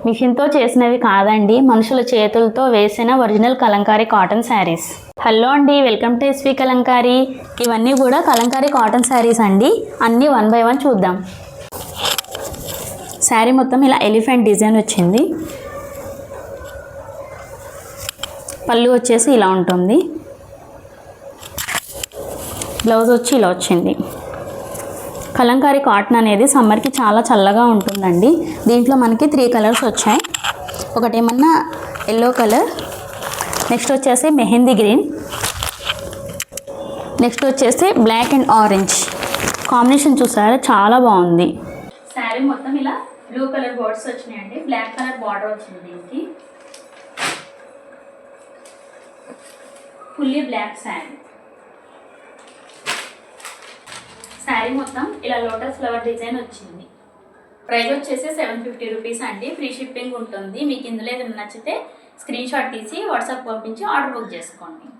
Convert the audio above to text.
మిషన్తో చేసినవి కాదండి, మనుషుల చేతులతో వేసిన original Kalamkari cotton saris. Hello అండి, వెల్కమ్ టు ఎస్వి కలంకారీ. ఇవన్నీ కూడా కలంకారీ కాటన్ శారీస్ అండి. అన్నీ 1 by 1 చూద్దాం. శారీ మొత్తం ఇలా ఎలిఫెంట్ డిజైన్ వచ్చింది. పళ్ళు వచ్చేసి ఇలా ఉంటుంది. బ్లౌజ్ వచ్చి ఇలా వచ్చింది. కలంకారీ కాటన్ అనేది సమ్మర్కి చాలా చల్లగా ఉంటుందండి. దీంట్లో మనకి 3 కలర్స్ వచ్చాయి. ఒకటేమన్నా ఎల్లో కలర్, నెక్స్ట్ వచ్చేసి మెహందీ గ్రీన్, నెక్స్ట్ వచ్చేసి బ్లాక్ అండ్ ఆరెంజ్ కాంబినేషన్. చూసారా, చాలా బాగుంది. శారీ మొత్తం ఇలా బ్లూ కలర్ బోర్డ్స్ వచ్చినాయండి. బ్లాక్ కలర్ బార్డర్ వచ్చింది. దీనికి ఫుల్లీ బ్లాక్ శారీ. శారీ మొత్తం ఇలా లోటస్ ఫ్లవర్ డిజైన్ వచ్చింది. ప్రైస్ వచ్చేసి 750 రూపీస్ అండి. ఫ్రీ షిప్పింగ్ ఉంటుంది. మీకు ఇందులో ఏదైనా నచ్చితే స్క్రీన్ షాట్ తీసి వాట్సాప్ పంపించి ఆర్డర్ బుక్ చేసుకోండి.